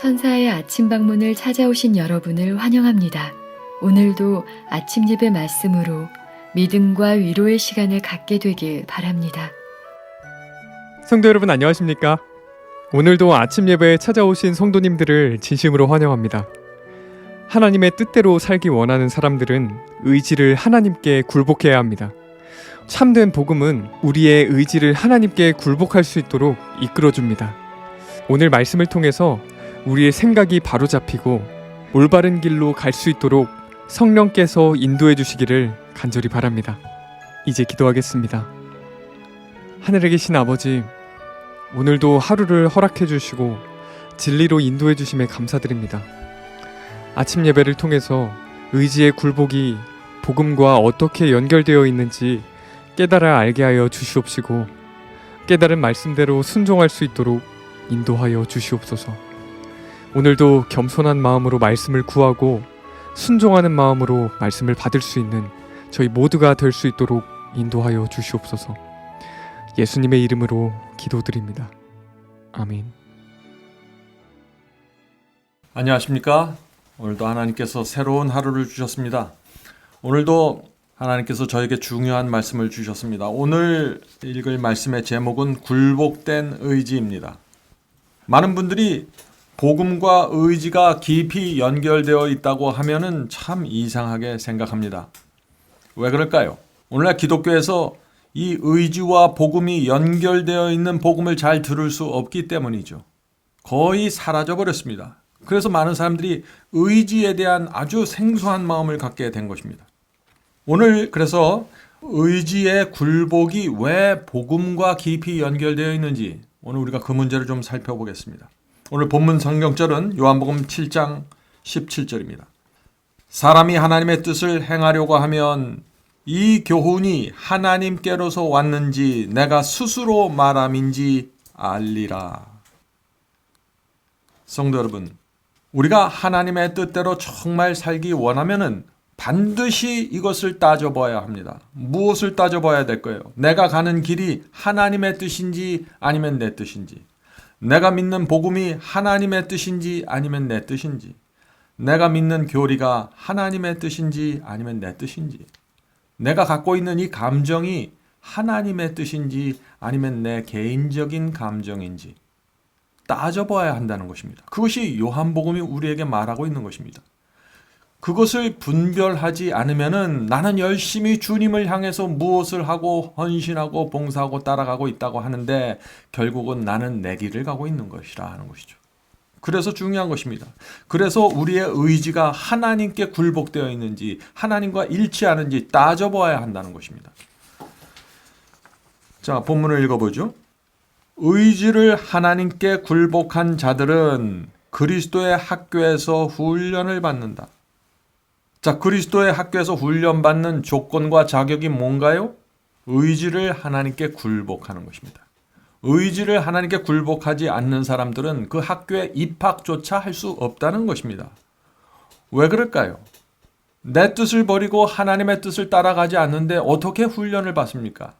천사의 아침 방문을 찾아오신 여러분을 환영합니다. 오늘도 아침 예배 말씀으로 믿음과 위로의 시간을 갖게 되길 바랍니다. 성도 여러분 안녕하십니까? 오늘도 아침 예배에 찾아오신 성도님들을 진심으로 환영합니다. 하나님의 뜻대로 살기 원하는 사람들은 의지를 하나님께 굴복해야 합니다. 참된 복음은 우리의 의지를 하나님께 굴복할 수 있도록 이끌어줍니다. 오늘 말씀을 통해서 우리의 생각이 바로잡히고 올바른 길로 갈 수 있도록 성령께서 인도해 주시기를 간절히 바랍니다. 이제 기도하겠습니다. 하늘에 계신 아버지, 오늘도 하루를 허락해 주시고 진리로 인도해 주심에 감사드립니다. 아침 예배를 통해서 의지의 굴복이 복음과 어떻게 연결되어 있는지 깨달아 알게 하여 주시옵시고 깨달은 말씀대로 순종할 수 있도록 인도하여 주시옵소서. 오늘도 겸손한 마음으로 말씀을 구하고 순종하는 마음으로 말씀을 받을 수 있는 저희 모두가 될 수 있도록 인도하여 주시옵소서. 예수님의 이름으로 기도드립니다. 아멘. 안녕하십니까? 오늘도 하나님께서 새로운 하루를 주셨습니다. 오늘도 하나님께서 저에게 중요한 말씀을 주셨습니다. 오늘 읽을 말씀의 제목은 굴복된 의지입니다. 많은 분들이 복음과 의지가 깊이 연결되어 있다고 하면은 참 이상하게 생각합니다. 왜 그럴까요? 오늘날 기독교에서 이 의지와 복음이 연결되어 있는 복음을 잘 들을 수 없기 때문이죠. 거의 사라져 버렸습니다. 그래서 많은 사람들이 의지에 대한 아주 생소한 마음을 갖게 된 것입니다. 오늘 그래서 의지의 굴복이 왜 복음과 깊이 연결되어 있는지 오늘 우리가 그 문제를 좀 살펴보겠습니다. 오늘 본문 성경절은 요한복음 7장 17절입니다. 사람이 하나님의 뜻을 행하려고 하면 이 교훈이 하나님께로서 왔는지 내가 스스로 말함인지 알리라. 성도 여러분, 우리가 하나님의 뜻대로 정말 살기 원하면은 반드시 이것을 따져봐야 합니다. 무엇을 따져봐야 될 거예요? 내가 가는 길이 하나님의 뜻인지 아니면 내 뜻인지, 내가 믿는 복음이 하나님의 뜻인지 아니면 내 뜻인지, 내가 믿는 교리가 하나님의 뜻인지 아니면 내 뜻인지, 내가 갖고 있는 이 감정이 하나님의 뜻인지 아니면 내 개인적인 감정인지 따져봐야 한다는 것입니다. 그것이 요한복음이 우리에게 말하고 있는 것입니다. 그것을 분별하지 않으면은 나는 열심히 주님을 향해서 무엇을 하고 헌신하고 봉사하고 따라가고 있다고 하는데 결국은 나는 내 길을 가고 있는 것이라 하는 것이죠. 그래서 중요한 것입니다. 그래서 우리의 의지가 하나님께 굴복되어 있는지 하나님과 일치하는지 따져보아야 한다는 것입니다. 자, 본문을 읽어보죠. 의지를 하나님께 굴복한 자들은 그리스도의 학교에서 훈련을 받는다. 자, 그리스도의 학교에서 훈련받는 조건과 자격이 뭔가요? 의지를 하나님께 굴복하는 것입니다. 의지를 하나님께 굴복하지 않는 사람들은 그 학교에 입학조차 할 수 없다는 것입니다. 왜 그럴까요? 내 뜻을 버리고 하나님의 뜻을 따라가지 않는데 어떻게 훈련을 받습니까?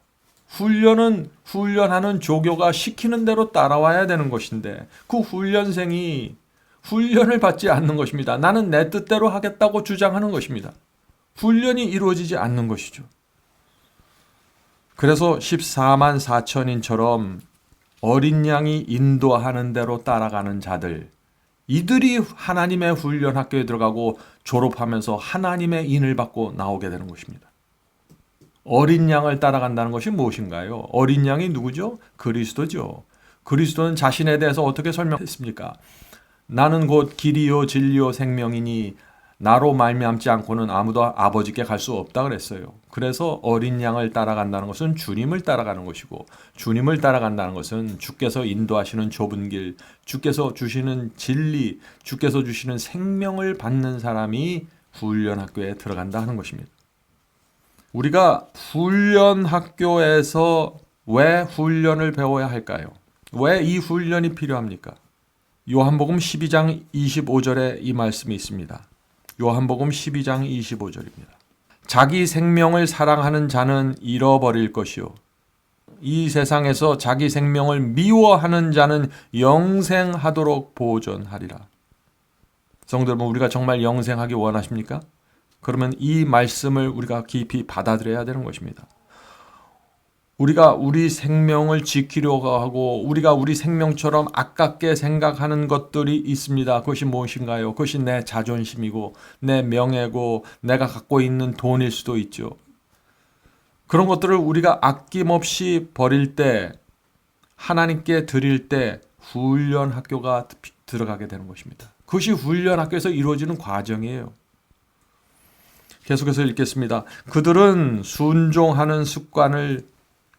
훈련은 훈련하는 조교가 시키는 대로 따라와야 되는 것인데 그 훈련생이 훈련을 받지 않는 것입니다. 나는 내 뜻대로 하겠다고 주장하는 것입니다. 훈련이 이루어지지 않는 것이죠. 그래서 14만 4천인처럼 어린 양이 인도하는 대로 따라가는 자들, 이들이 하나님의 훈련 학교에 들어가고 졸업하면서 하나님의 인을 받고 나오게 되는 것입니다. 어린 양을 따라간다는 것이 무엇인가요? 어린 양이 누구죠? 그리스도죠. 그리스도는 자신에 대해서 어떻게 설명했습니까? 나는 곧 길이요 진리요 생명이니 나로 말미암지 않고는 아무도 아버지께 갈 수 없다 그랬어요. 그래서 어린 양을 따라간다는 것은 주님을 따라가는 것이고, 주님을 따라간다는 것은 주께서 인도하시는 좁은 길, 주께서 주시는 진리, 주께서 주시는 생명을 받는 사람이 훈련학교에 들어간다 하는 것입니다. 우리가 훈련학교에서 왜 훈련을 배워야 할까요? 왜 이 훈련이 필요합니까? 요한복음 12장 25절에 이 말씀이 있습니다. 요한복음 12장 25절입니다. 자기 생명을 사랑하는 자는 잃어버릴 것이요 이 세상에서 자기 생명을 미워하는 자는 영생하도록 보존하리라. 성도 여러분, 우리가 정말 영생하기 원하십니까? 그러면 이 말씀을 우리가 깊이 받아들여야 되는 것입니다. 우리가 우리 생명을 지키려고 하고 우리가 우리 생명처럼 아깝게 생각하는 것들이 있습니다. 그것이 무엇인가요? 그것이 내 자존심이고 내 명예고 내가 갖고 있는 돈일 수도 있죠. 그런 것들을 우리가 아낌없이 버릴 때, 하나님께 드릴 때 훈련 학교가 들어가게 되는 것입니다. 그것이 훈련 학교에서 이루어지는 과정이에요. 계속해서 읽겠습니다. 그들은 순종하는 습관을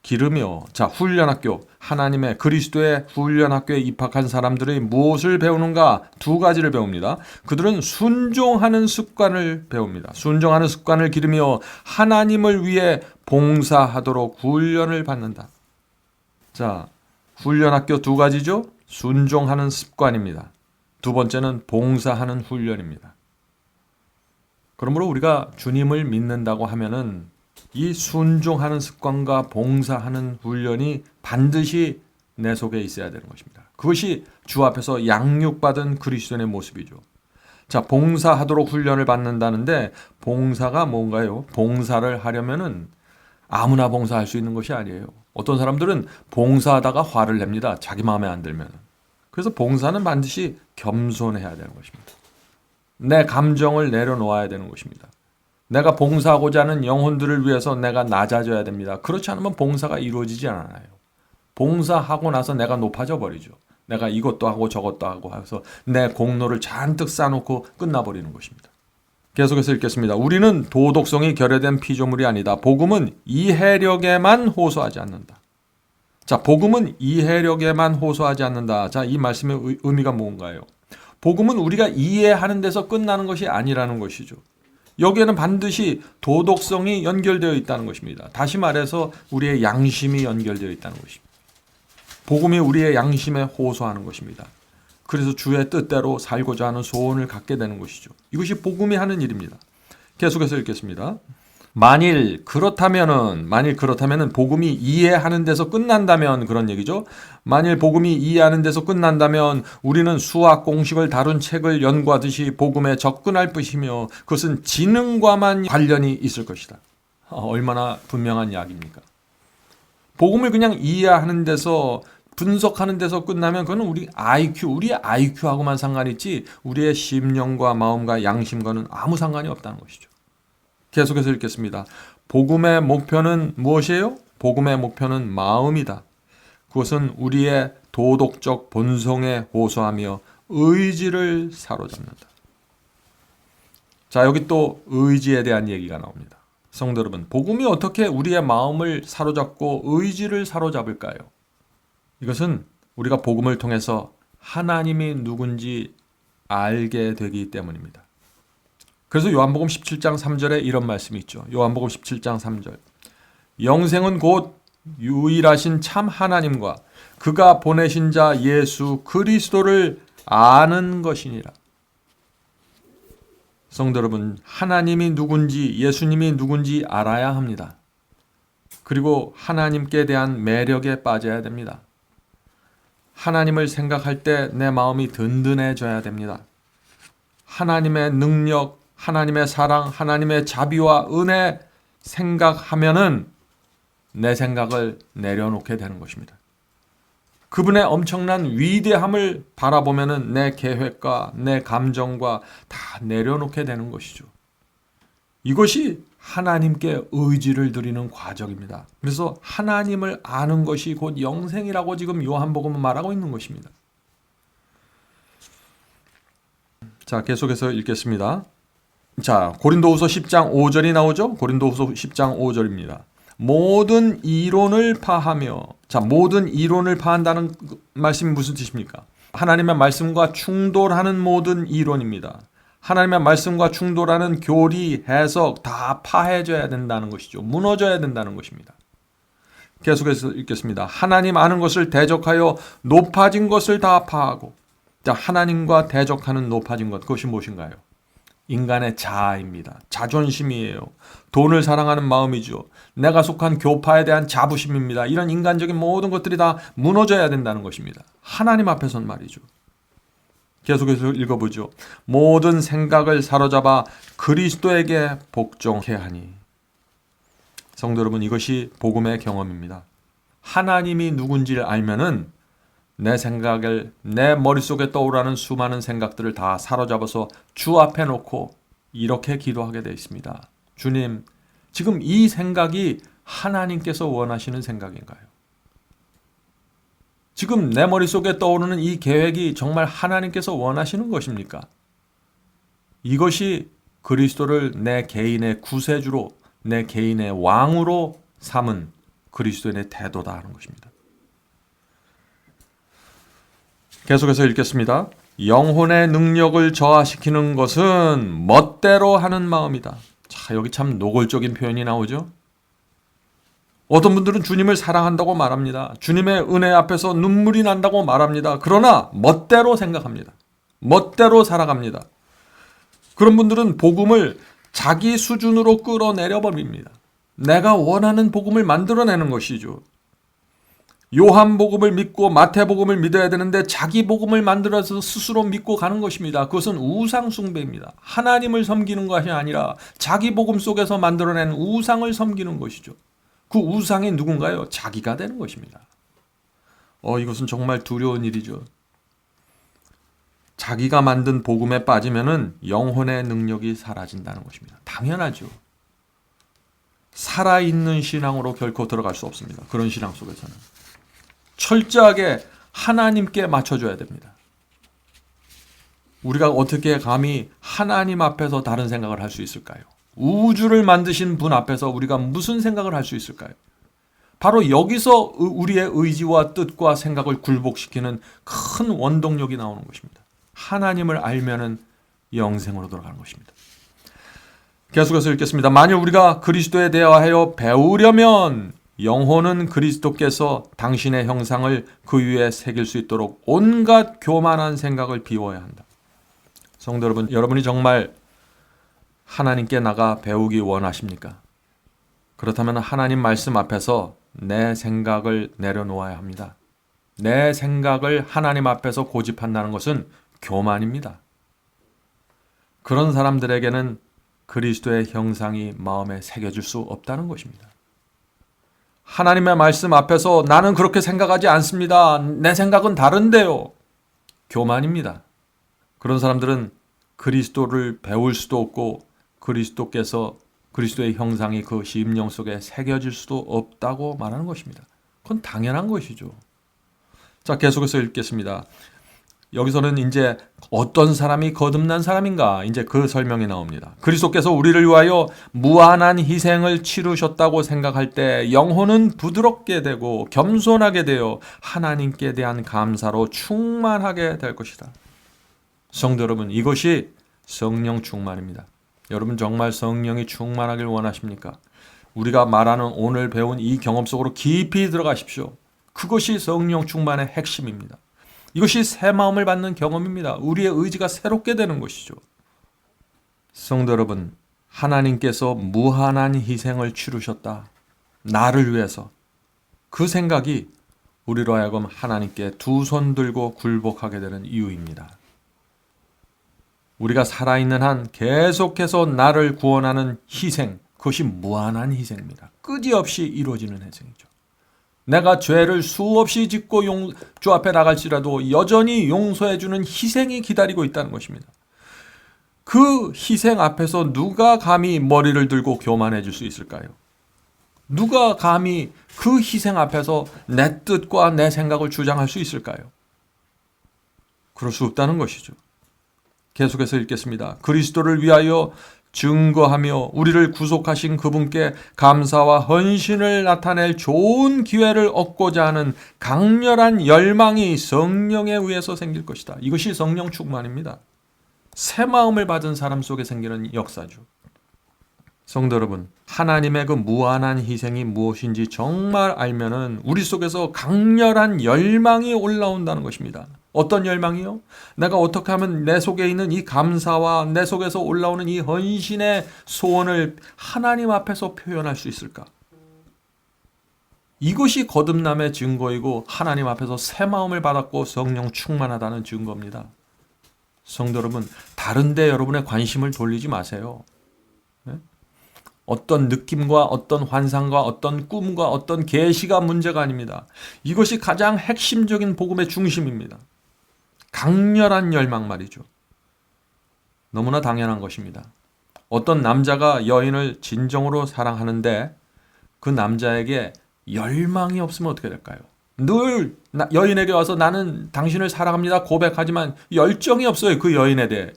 기르며, 자, 훈련학교, 하나님의 그리스도의 훈련학교에 입학한 사람들이 무엇을 배우는가? 두 가지를 배웁니다. 그들은 순종하는 습관을 배웁니다. 순종하는 습관을 기르며 하나님을 위해 봉사하도록 훈련을 받는다. 자, 훈련학교 두 가지죠? 순종하는 습관입니다. 두 번째는 봉사하는 훈련입니다. 그러므로 우리가 주님을 믿는다고 하면은 이 순종하는 습관과 봉사하는 훈련이 반드시 내 속에 있어야 되는 것입니다. 그것이 주 앞에서 양육받은 그리스도인의 모습이죠. 자, 봉사하도록 훈련을 받는다는데 봉사가 뭔가요? 봉사를 하려면은 아무나 봉사할 수 있는 것이 아니에요. 어떤 사람들은 봉사하다가 화를 냅니다. 자기 마음에 안 들면. 그래서 봉사는 반드시 겸손해야 되는 것입니다. 내 감정을 내려놓아야 되는 것입니다. 내가 봉사하고자 하는 영혼들을 위해서 내가 낮아져야 됩니다. 그렇지 않으면 봉사가 이루어지지 않아요. 봉사하고 나서 내가 높아져 버리죠. 내가 이것도 하고 저것도 하고 해서 내 공로를 잔뜩 쌓아놓고 끝나버리는 것입니다. 계속해서 읽겠습니다. 우리는 도덕성이 결여된 피조물이 아니다. 복음은 이해력에만 호소하지 않는다. 자, 복음은 이해력에만 호소하지 않는다. 자, 이 말씀의 의미가 뭔가요? 복음은 우리가 이해하는 데서 끝나는 것이 아니라는 것이죠. 여기에는 반드시 도덕성이 연결되어 있다는 것입니다. 다시 말해서 우리의 양심이 연결되어 있다는 것입니다. 복음이 우리의 양심에 호소하는 것입니다. 그래서 주의 뜻대로 살고자 하는 소원을 갖게 되는 것이죠. 이것이 복음이 하는 일입니다. 계속해서 읽겠습니다. 만일 그렇다면은 복음이 이해하는 데서 끝난다면 그런 얘기죠. 만일 복음이 이해하는 데서 끝난다면 우리는 수학 공식을 다룬 책을 연구하듯이 복음에 접근할 것이며 그것은 지능과만 관련이 있을 것이다. 얼마나 분명한 이야기입니까? 복음을 그냥 이해하는 데서 분석하는 데서 끝나면 그건 우리의 IQ하고만 상관이 있지 우리의 심령과 마음과 양심과는 아무 상관이 없다는 것이죠. 계속해서 읽겠습니다. 복음의 목표는 무엇이에요? 복음의 목표는 마음이다. 그것은 우리의 도덕적 본성에 호소하며 의지를 사로잡는다. 자, 여기 또 의지에 대한 얘기가 나옵니다. 성도 여러분, 복음이 어떻게 우리의 마음을 사로잡고 의지를 사로잡을까요? 이것은 우리가 복음을 통해서 하나님이 누군지 알게 되기 때문입니다. 그래서 요한복음 17장 3절에 이런 말씀이 있죠. 요한복음 17장 3절. 영생은 곧 유일하신 참 하나님과 그가 보내신 자 예수 그리스도를 아는 것이니라. 성도 여러분, 하나님이 누군지 예수님이 누군지 알아야 합니다. 그리고 하나님께 대한 매력에 빠져야 됩니다. 하나님을 생각할 때 내 마음이 든든해져야 됩니다. 하나님의 능력, 하나님의 사랑, 하나님의 자비와 은혜 생각하면은 내 생각을 내려놓게 되는 것입니다. 그분의 엄청난 위대함을 바라보면은 내 계획과 내 감정과 다 내려놓게 되는 것이죠. 이것이 하나님께 의지를 드리는 과정입니다. 그래서 하나님을 아는 것이 곧 영생이라고 지금 요한복음은 말하고 있는 것입니다. 자, 계속해서 읽겠습니다. 자, 고린도후서 10장 5절이 나오죠? 고린도후서 10장 5절입니다. 모든 이론을 파하며, 자, 모든 이론을 파한다는 말씀이 무슨 뜻입니까? 하나님의 말씀과 충돌하는 모든 이론입니다. 하나님의 말씀과 충돌하는 교리, 해석 다 파해져야 된다는 것이죠. 무너져야 된다는 것입니다. 계속해서 읽겠습니다. 하나님 아는 것을 대적하여 높아진 것을 다 파하고, 자, 하나님과 대적하는 높아진 것, 그것이 무엇인가요? 인간의 자아입니다. 자존심이에요. 돈을 사랑하는 마음이죠. 내가 속한 교파에 대한 자부심입니다. 이런 인간적인 모든 것들이 다 무너져야 된다는 것입니다. 하나님 앞에선 말이죠. 계속해서 읽어보죠. 모든 생각을 사로잡아 그리스도에게 복종케 하니. 성도 여러분, 이것이 복음의 경험입니다. 하나님이 누군지를 알면은 내 생각을, 내 머릿속에 떠오르는 수많은 생각들을 다 사로잡아서 주 앞에 놓고 이렇게 기도하게 되어 있습니다. 주님, 지금 이 생각이 하나님께서 원하시는 생각인가요? 지금 내 머릿속에 떠오르는 이 계획이 정말 하나님께서 원하시는 것입니까? 이것이 그리스도를 내 개인의 구세주로, 내 개인의 왕으로 삼은 그리스도인의 태도다 하는 것입니다. 계속해서 읽겠습니다. 영혼의 능력을 저하시키는 것은 멋대로 하는 마음이다. 자, 여기 참 노골적인 표현이 나오죠. 어떤 분들은 주님을 사랑한다고 말합니다. 주님의 은혜 앞에서 눈물이 난다고 말합니다. 그러나 멋대로 생각합니다. 멋대로 살아갑니다. 그런 분들은 복음을 자기 수준으로 끌어내려 버립니다. 내가 원하는 복음을 만들어내는 것이죠. 요한복음을 믿고 마태복음을 믿어야 되는데 자기 복음을 만들어서 스스로 믿고 가는 것입니다. 그것은 우상 숭배입니다. 하나님을 섬기는 것이 아니라 자기 복음 속에서 만들어낸 우상을 섬기는 것이죠. 그 우상이 누군가요? 자기가 되는 것입니다. 이것은 정말 두려운 일이죠. 자기가 만든 복음에 빠지면은 영혼의 능력이 사라진다는 것입니다. 당연하죠. 살아있는 신앙으로 결코 들어갈 수 없습니다. 그런 신앙 속에서는. 철저하게 하나님께 맞춰줘야 됩니다. 우리가 어떻게 감히 하나님 앞에서 다른 생각을 할 수 있을까요? 우주를 만드신 분 앞에서 우리가 무슨 생각을 할 수 있을까요? 바로 여기서 우리의 의지와 뜻과 생각을 굴복시키는 큰 원동력이 나오는 것입니다. 하나님을 알면은 영생으로 돌아가는 것입니다. 계속해서 읽겠습니다. 만일 우리가 그리스도에 대하여 배우려면 영혼은 그리스도께서 당신의 형상을 그 위에 새길 수 있도록 온갖 교만한 생각을 비워야 한다. 성도 여러분, 여러분이 정말 하나님께 나가 배우기 원하십니까? 그렇다면 하나님 말씀 앞에서 내 생각을 내려놓아야 합니다. 내 생각을 하나님 앞에서 고집한다는 것은 교만입니다. 그런 사람들에게는 그리스도의 형상이 마음에 새겨질 수 없다는 것입니다. 하나님의 말씀 앞에서 나는 그렇게 생각하지 않습니다. 내 생각은 다른데요. 교만입니다. 그런 사람들은 그리스도를 배울 수도 없고 그리스도의 형상이 그 심령 속에 새겨질 수도 없다고 말하는 것입니다. 그건 당연한 것이죠. 자, 계속해서 읽겠습니다. 여기서는 이제 어떤 사람이 거듭난 사람인가? 이제 그 설명이 나옵니다. 그리스도께서 우리를 위하여 무한한 희생을 치르셨다고 생각할 때 영혼은 부드럽게 되고 겸손하게 되어 하나님께 대한 감사로 충만하게 될 것이다. 성도 여러분, 이것이 성령 충만입니다. 여러분 정말 성령이 충만하길 원하십니까? 우리가 말하는 오늘 배운 이 경험 속으로 깊이 들어가십시오. 그것이 성령 충만의 핵심입니다. 이것이 새 마음을 받는 경험입니다. 우리의 의지가 새롭게 되는 것이죠. 성도 여러분, 하나님께서 무한한 희생을 치르셨다. 나를 위해서. 그 생각이 우리로 하여금 하나님께 두 손 들고 굴복하게 되는 이유입니다. 우리가 살아있는 한 계속해서 나를 구원하는 희생, 그것이 무한한 희생입니다. 끝이없이 이루어지는 희생이죠. 내가 죄를 수없이 짓고 주 앞에 나갈지라도 여전히 용서해주는 희생이 기다리고 있다는 것입니다. 그 희생 앞에서 누가 감히 머리를 들고 교만해질 수 있을까요? 누가 감히 그 희생 앞에서 내 뜻과 내 생각을 주장할 수 있을까요? 그럴 수 없다는 것이죠. 계속해서 읽겠습니다. 그리스도를 위하여 증거하며 우리를 구속하신 그분께 감사와 헌신을 나타낼 좋은 기회를 얻고자 하는 강렬한 열망이 성령에 의해서 생길 것이다. 이것이 성령 충만입니다. 새 마음을 받은 사람 속에 생기는 역사죠. 성도 여러분, 하나님의 그 무한한 희생이 무엇인지 정말 알면은 우리 속에서 강렬한 열망이 올라온다는 것입니다. 어떤 열망이요? 내가 어떻게 하면 내 속에 있는 이 감사와 내 속에서 올라오는 이 헌신의 소원을 하나님 앞에서 표현할 수 있을까? 이것이 거듭남의 증거이고 하나님 앞에서 새 마음을 받았고 성령 충만하다는 증거입니다. 성도 여러분, 다른 데 여러분의 관심을 돌리지 마세요. 네? 어떤 느낌과 어떤 환상과 어떤 꿈과 어떤 계시가 문제가 아닙니다. 이것이 가장 핵심적인 복음의 중심입니다. 강렬한 열망 말이죠. 너무나 당연한 것입니다. 어떤 남자가 여인을 진정으로 사랑하는데 그 남자에게 열망이 없으면 어떻게 될까요? 늘 여인에게 와서 나는 당신을 사랑합니다 고백하지만 열정이 없어요. 그 여인에 대해.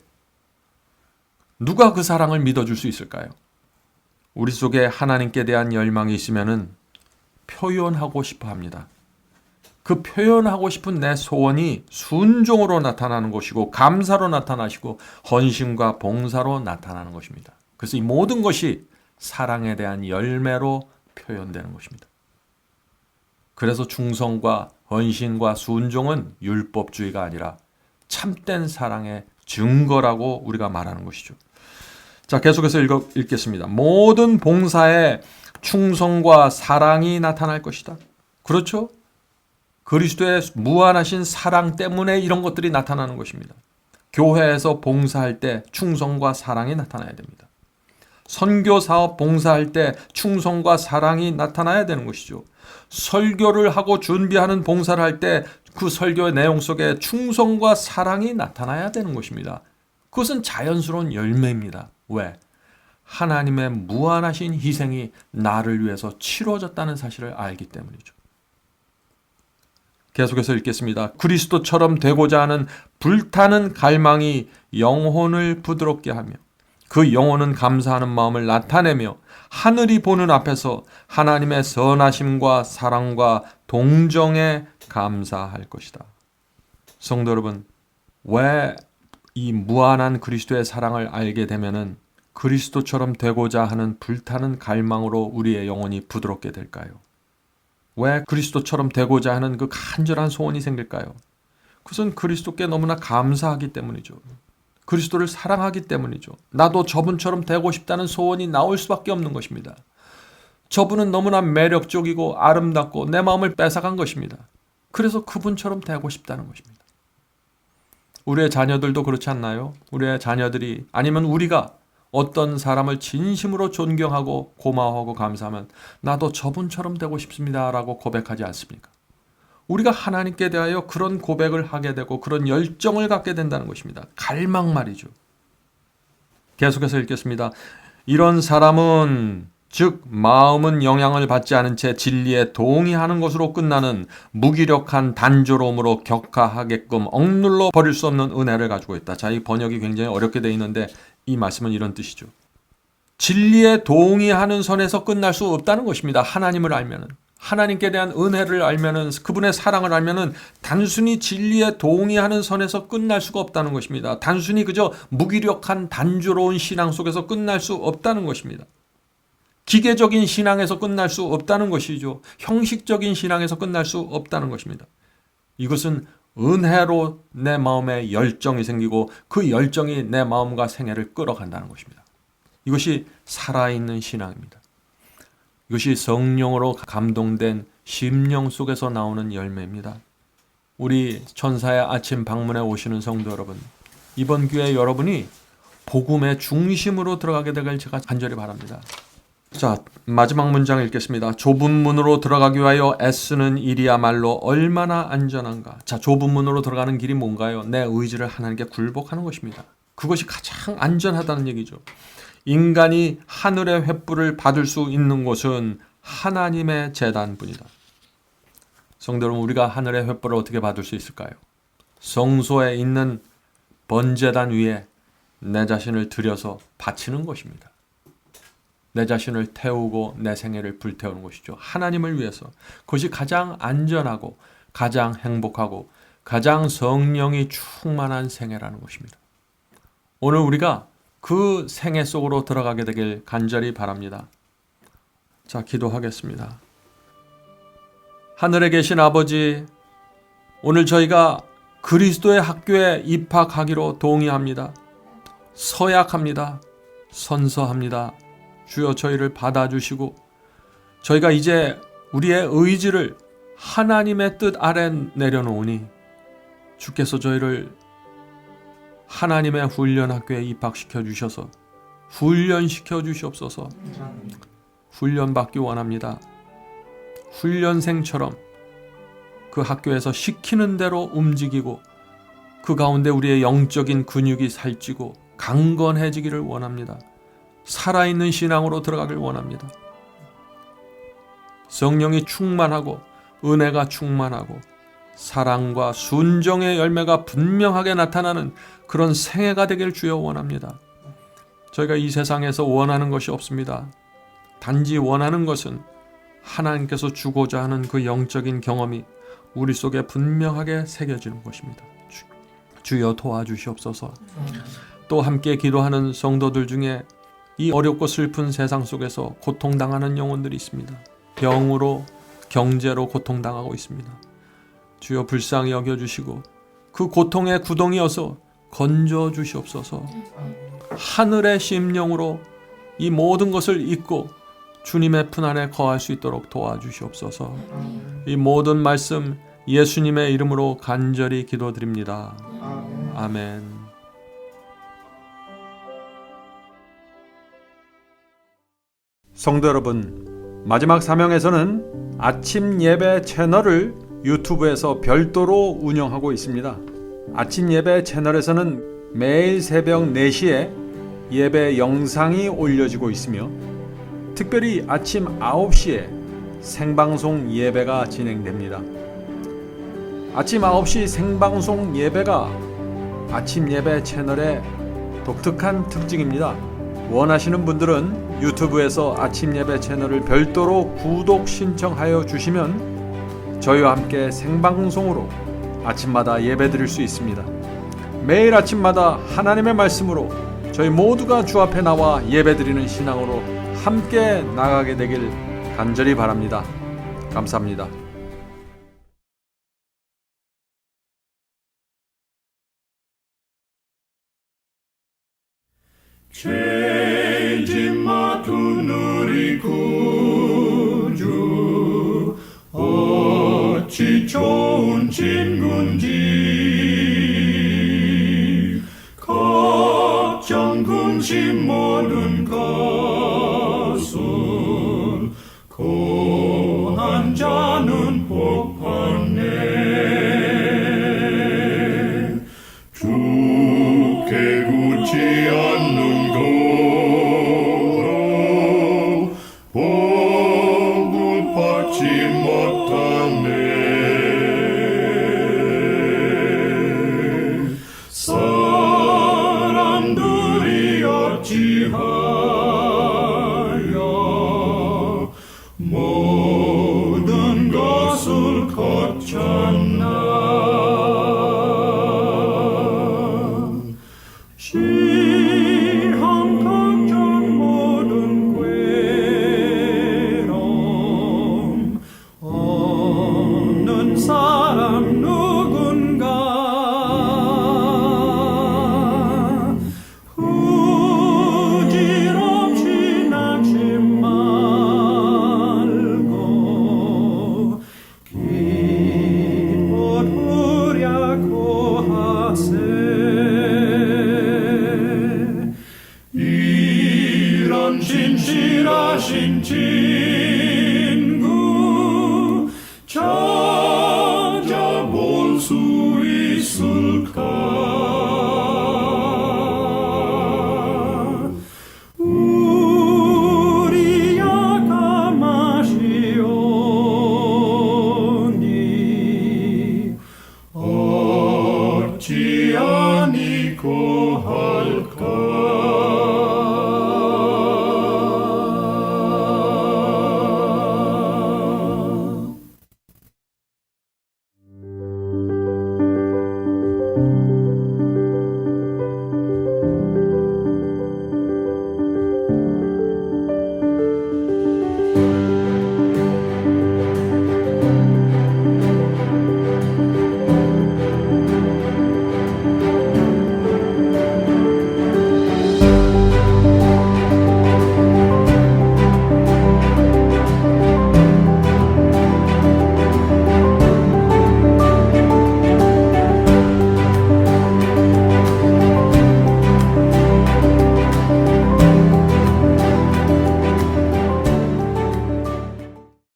누가 그 사랑을 믿어줄 수 있을까요? 우리 속에 하나님께 대한 열망이 있으면은 표현하고 싶어 합니다. 그 표현하고 싶은 내 소원이 순종으로 나타나는 것이고 감사로 나타나시고 헌신과 봉사로 나타나는 것입니다. 그래서 이 모든 것이 사랑에 대한 열매로 표현되는 것입니다. 그래서 충성과 헌신과 순종은 율법주의가 아니라 참된 사랑의 증거라고 우리가 말하는 것이죠. 자, 계속해서 읽겠습니다. 모든 봉사에 충성과 사랑이 나타날 것이다. 그렇죠? 그리스도의 무한하신 사랑 때문에 이런 것들이 나타나는 것입니다. 교회에서 봉사할 때 충성과 사랑이 나타나야 됩니다. 선교 사업 봉사할 때 충성과 사랑이 나타나야 되는 것이죠. 설교를 하고 준비하는 봉사를 할 때 그 설교의 내용 속에 충성과 사랑이 나타나야 되는 것입니다. 그것은 자연스러운 열매입니다. 왜? 하나님의 무한하신 희생이 나를 위해서 치러졌다는 사실을 알기 때문이죠. 계속해서 읽겠습니다. 그리스도처럼 되고자 하는 불타는 갈망이 영혼을 부드럽게 하며 그 영혼은 감사하는 마음을 나타내며 하늘이 보는 앞에서 하나님의 선하심과 사랑과 동정에 감사할 것이다. 성도 여러분, 왜 이 무한한 그리스도의 사랑을 알게 되면은 그리스도처럼 되고자 하는 불타는 갈망으로 우리의 영혼이 부드럽게 될까요? 왜 그리스도처럼 되고자 하는 그 간절한 소원이 생길까요? 그것은 그리스도께 너무나 감사하기 때문이죠. 그리스도를 사랑하기 때문이죠. 나도 저분처럼 되고 싶다는 소원이 나올 수밖에 없는 것입니다. 저분은 너무나 매력적이고 아름답고 내 마음을 뺏어간 것입니다. 그래서 그분처럼 되고 싶다는 것입니다. 우리의 자녀들도 그렇지 않나요? 우리의 자녀들이 아니면 우리가 어떤 사람을 진심으로 존경하고 고마워하고 감사하면 나도 저분처럼 되고 싶습니다 라고 고백하지 않습니까? 우리가 하나님께 대하여 그런 고백을 하게 되고 그런 열정을 갖게 된다는 것입니다. 갈망 말이죠. 계속해서 읽겠습니다. 이런 사람은 즉 마음은 영향을 받지 않은 채 진리에 동의하는 것으로 끝나는 무기력한 단조로움으로 격하하게끔 억눌러 버릴 수 없는 은혜를 가지고 있다. 자, 이 번역이 굉장히 어렵게 되어 있는데 이 말씀은 이런 뜻이죠. 진리에 동의하는 선에서 끝날 수 없다는 것입니다. 하나님을 알면은. 하나님께 대한 은혜를 알면은, 그분의 사랑을 알면은 단순히 진리에 동의하는 선에서 끝날 수가 없다는 것입니다. 단순히 그저 무기력한 단조로운 신앙 속에서 끝날 수 없다는 것입니다. 기계적인 신앙에서 끝날 수 없다는 것이죠. 형식적인 신앙에서 끝날 수 없다는 것입니다. 이것은 은혜로 내 마음에 열정이 생기고 그 열정이 내 마음과 생애를 끌어간다는 것입니다. 이것이 살아있는 신앙입니다. 이것이 성령으로 감동된 심령 속에서 나오는 열매입니다. 우리 천사의 아침 방문에 오시는 성도 여러분, 이번 기회에 여러분이 복음의 중심으로 들어가게 되길 제가 간절히 바랍니다. 자, 마지막 문장 읽겠습니다. 좁은 문으로 들어가기 위하여 애쓰는 일이야말로 얼마나 안전한가. 자, 좁은 문으로 들어가는 길이 뭔가요? 내 의지를 하나님께 굴복하는 것입니다. 그것이 가장 안전하다는 얘기죠. 인간이 하늘의 횃불을 받을 수 있는 곳은 하나님의 제단뿐이다. 성도 여러분, 우리가 하늘의 횃불을 어떻게 받을 수 있을까요? 성소에 있는 번제단 위에 내 자신을 들여서 바치는 것입니다. 내 자신을 태우고 내 생애를 불태우는 것이죠. 하나님을 위해서. 그것이 가장 안전하고 가장 행복하고 가장 성령이 충만한 생애라는 것입니다. 오늘 우리가 그 생애 속으로 들어가게 되길 간절히 바랍니다. 자, 기도하겠습니다. 하늘에 계신 아버지, 오늘 저희가 그리스도의 학교에 입학하기로 동의합니다. 서약합니다. 선서합니다. 주여 저희를 받아주시고 저희가 이제 우리의 의지를 하나님의 뜻 아래 내려놓으니 주께서 저희를 하나님의 훈련 학교에 입학시켜 주셔서 훈련시켜 주시옵소서. 훈련 받기 원합니다. 훈련생처럼 그 학교에서 시키는 대로 움직이고 그 가운데 우리의 영적인 근육이 살찌고 강건해지기를 원합니다. 살아있는 신앙으로 들어가길 원합니다. 성령이 충만하고 은혜가 충만하고 사랑과 순종의 열매가 분명하게 나타나는 그런 생애가 되길 주여 원합니다. 저희가 이 세상에서 원하는 것이 없습니다. 단지 원하는 것은 하나님께서 주고자 하는 그 영적인 경험이 우리 속에 분명하게 새겨지는 것입니다. 주여 도와주시옵소서. 또 함께 기도하는 성도들 중에 이 어렵고 슬픈 세상 속에서 고통당하는 영혼들이 있습니다. 병으로, 경제로 고통당하고 있습니다. 주여 불쌍히 여겨주시고 그 고통의 구덩이여서 건져주시옵소서. 하늘의 심령으로 이 모든 것을 잊고 주님의 품 안에 거할 수 있도록 도와주시옵소서. 이 모든 말씀 예수님의 이름으로 간절히 기도드립니다. 아멘. 성도 여러분, 마지막 사명에서는 아침 예배 채널을 유튜브에서 별도로 운영하고 있습니다. 아침 예배 채널에서는 매일 새벽 4시에 예배 영상이 올려지고 있으며 특별히 아침 9시에 생방송 예배가 진행됩니다. 아침 9시 생방송 예배가 아침 예배 채널의 독특한 특징입니다. 원하시는 분들은 유튜브에서 아침 예배 채널을 별도로 구독 신청하여 주시면 저희와 함께 생방송으로 아침마다 예배 드릴 수 있습니다. 매일 아침마다 하나님의 말씀으로 저희 모두가 주 앞에 나와 예배 드리는 신앙으로 함께 나가게 되길 간절히 바랍니다. 감사합니다. 죄짐 맡은 우리 구주 어찌 좋은 친구인지 걱정 근심 모든 것을 고난 자는 복 받네. 주께 굳지 않는 거로 복을 받지 못하네. 사람들이 어찌하여 모든 것을 거쳤나. 시험 걱정 모든 괴로움 없는 사람 누군가. 부질없이 낙심 말고 기도하려고 하세. 이런 진실하신 친구 찾아볼 수 있을까. 우리 약함하시오니 어찌 아니고 할까.